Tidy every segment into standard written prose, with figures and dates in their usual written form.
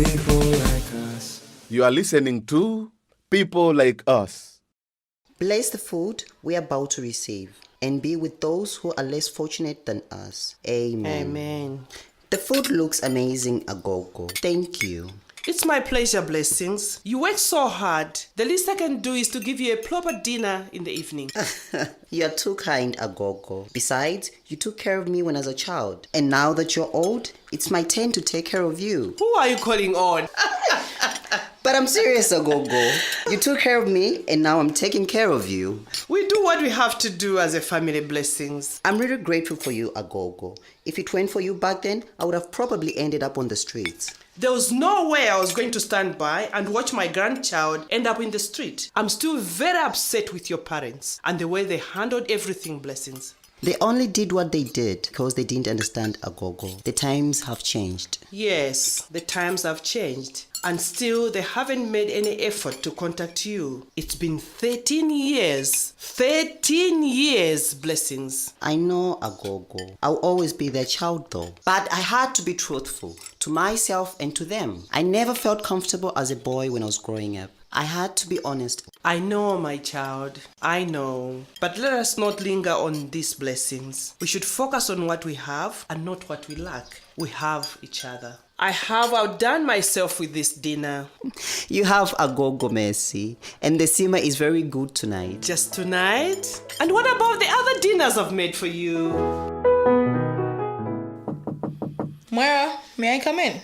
People like us. You are listening to People Like Us. Bless the food we are about to receive and be with those who are less fortunate than us. Amen. Amen. The food looks amazing, Agogo. Thank you. It's my pleasure, Blessings. You work so hard. The least I can do is to give you a proper dinner in the evening. You're too kind, Agogo. Besides, you took care of me when I was a child. And now that you're old, it's my turn to take care of you. Who are you calling on? But I'm serious, Agogo. You took care of me, and now I'm taking care of you. We do what we have to do as a family, Blessings. I'm really grateful for you, Agogo. If it weren't for you back then, I would have probably ended up on the streets. There was no way I was going to stand by and watch my grandchild end up in the street. I'm still very upset with your parents and the way they handled everything, Blessings. They only did what they did because they didn't understand, Agogo. The times have changed. Yes, the times have changed. And still, they haven't made any effort to contact you. It's been 13 years. 13 years, Blessings. I know, Agogo. I'll always be their child, though. But I had to be truthful to myself and to them. I never felt comfortable as a boy when I was growing up. I had to be honest. I know, my child. I know. But let us not linger on these Blessings. We should focus on what we have and not what we lack. We have each other. I have outdone myself with this dinner. You have Agogo, Mercy. And the simmer is very good tonight. Just tonight? And what about the other dinners I've made for you? Mwera, may I come in?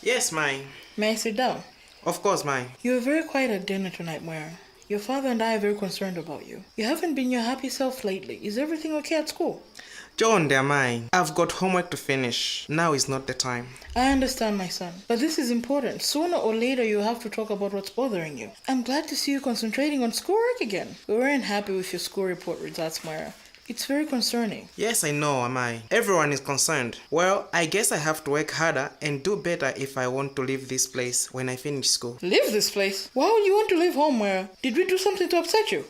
Yes, mine. May I sit down? Of course, mine. You were very quiet at dinner tonight, Mwera. Your father and I are very concerned about you. You haven't been your happy self lately. Is everything okay at school? John, they're mine. I've got homework to finish. Now is not the time. I understand, my son. But this is important. Sooner or later, you have to talk about what's bothering you. I'm glad to see you concentrating on schoolwork again. We weren't happy with your school report results, Mwera. It's very concerning. Yes, I know, am I? Everyone is concerned. Well, I guess I have to work harder and do better if I want to leave this place when I finish school. Leave this place? Why would you want to leave home, Mwera? Did we do something to upset you?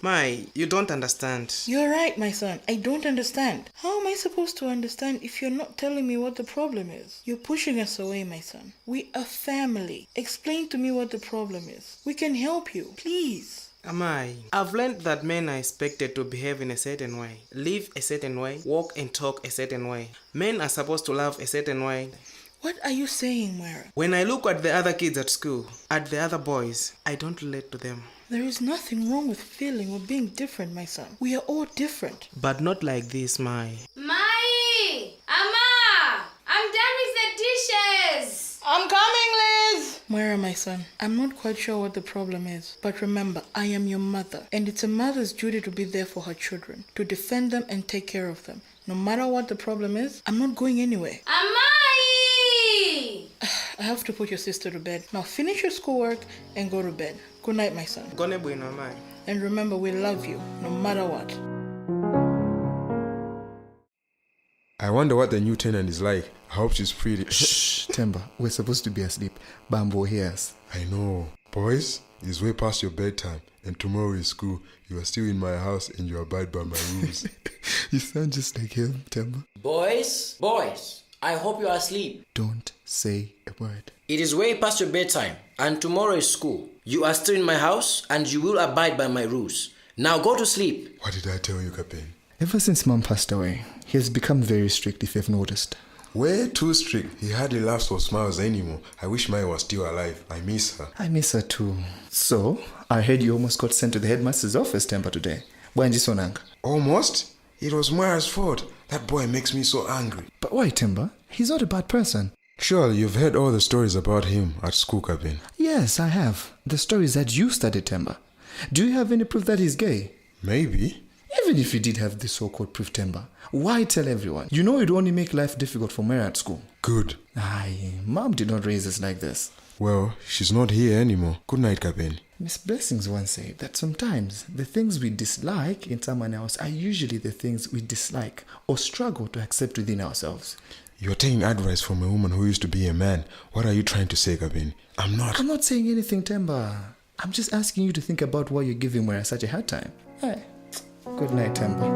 You don't understand. You're right, my son. I don't understand. How am I supposed to understand if you're not telling me what the problem is? You're pushing us away, my son. We are family. Explain to me what the problem is. We can help you. Please. I've learned that men are expected to behave in a certain way, live a certain way, walk and talk a certain way. Men are supposed to love a certain way. What are you saying, Mwera? When I look at the other kids at school, at the other boys, I don't relate to them. There is nothing wrong with feeling or being different, my son. We are all different. But not like this, Mai! Ama! I'm done with the dishes! I'm coming, Liz! Mwera, my son, I'm not quite sure what the problem is. But remember, I am your mother. And it's a mother's duty to be there for her children, to defend them and take care of them. No matter what the problem is, I'm not going anywhere. Amai! I have to put your sister to bed. Now finish your schoolwork and go to bed. Good night, my son. And remember, we love you, no matter what. I wonder what the new tenant is like. I hope she's pretty. Shh, Temba. We're supposed to be asleep. Bambo hears. I know. Boys, it's way past your bedtime. And tomorrow is school. You are still in my house and you abide by my rules. You sound just like him, Temba. Boys, I hope you are asleep. Don't say a word. It is way past your bedtime and tomorrow is school. You are still in my house and you will abide by my rules. Now go to sleep. What did I tell you, Captain? Ever since Mom passed away, he has become very strict, if you've noticed. Way too strict. He hardly laughs or smiles anymore. I wish mine was still alive. I miss her. I miss her too. So, I heard you almost got sent to the headmaster's office, Temba, today. Why Sonang? Almost? It was Mwera's fault. That boy makes me so angry. But why, Temba? He's not a bad person. Surely you've heard all the stories about him at school, Captain. Yes, I have. The stories that you studied, Temba. Do you have any proof that he's gay? Maybe. Even if you did have this so-called proof, Temba, why tell everyone? You know it would only make life difficult for Mwera at school. Good. Aye, Mom did not raise us like this. Well, she's not here anymore. Good night, Captain. Miss Blessings once said that sometimes the things we dislike in someone else are usually the things we dislike or struggle to accept within ourselves. You're taking advice from a woman who used to be a man. What are you trying to say, Captain? I'm not saying anything, Temba. I'm just asking you to think about why you're giving Mwera such a hard time. Hey. Good night, Temba.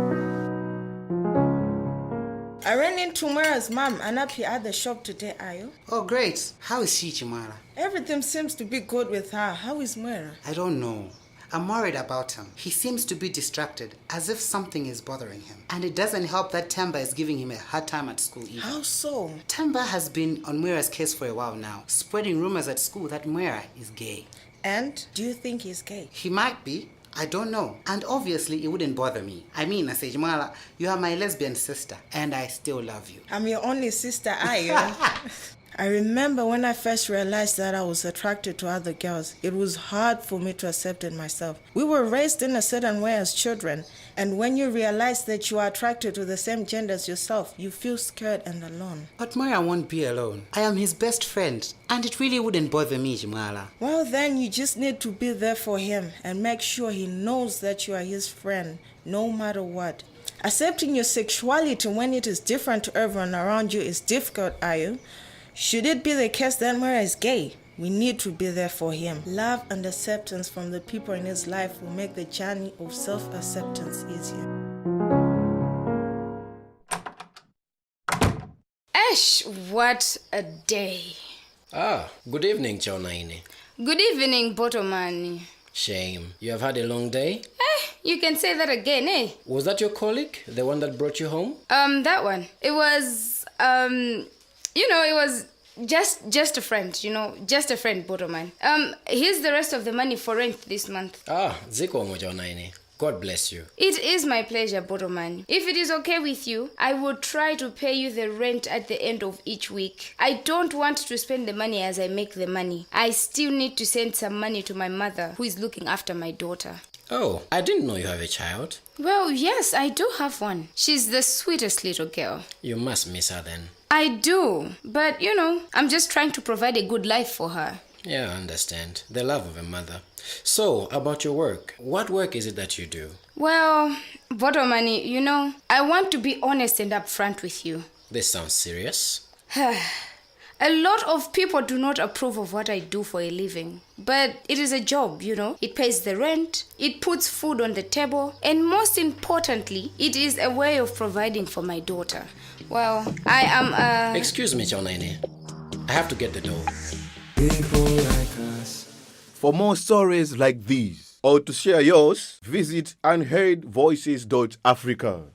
I ran into to Mwera's mom and up here at the shop today, are you? Oh, great. How is she, Chimwala? Everything seems to be good with her. How is Mwera? I don't know. I'm worried about him. He seems to be distracted, as if something is bothering him. And it doesn't help that Temba is giving him a hard time at school either. How so? Temba has been on Mwera's case for a while now, spreading rumors at school that Mwera is gay. And do you think he's gay? He might be. I don't know. And obviously, it wouldn't bother me. I mean, I say, Chimwala, you are my lesbian sister, and I still love you. I'm your only sister, are you? I remember when I first realized that I was attracted to other girls, it was hard for me to accept it myself. We were raised in a certain way as children, and when you realize that you are attracted to the same gender as yourself, you feel scared and alone. But Mwera won't be alone. I am his best friend, and it really wouldn't bother me, Chimwala. Well, then you just need to be there for him and make sure he knows that you are his friend, no matter what. Accepting your sexuality when it is different to everyone around you is difficult, are you? Should it be the case that Mwera is gay, we need to be there for him. Love and acceptance from the people in his life will make the journey of self-acceptance easier. Ash, what a day. Ah, good evening, Chaonaine. Good evening, Botomani. Shame. You have had a long day? You can say that again, eh? Was that your colleague? The one that brought you home? That one. It was, it was just a friend, just a friend, Botoman. Here's the rest of the money for rent this month. Ah, ziko Chaonaine. God bless you. It is my pleasure, Botoman. If it is okay with you, I will try to pay you the rent at the end of each week. I don't want to spend the money as I make the money. I still need to send some money to my mother, who is looking after my daughter. Oh, I didn't know you have a child. Well, yes, I do have one. She's the sweetest little girl. You must miss her then. I do, but I'm just trying to provide a good life for her. Yeah, I understand. The love of a mother. So, about your work. What work is it that you do? Well, Botomani, I want to be honest and upfront with you. This sounds serious. A lot of people do not approve of what I do for a living. But it is a job, It pays the rent, it puts food on the table, and most importantly, it is a way of providing for my daughter. Well, I am Excuse me, Chaonaine. I have to get the dough. People like us. For more stories like these, or to share yours, visit unheardvoices.africa.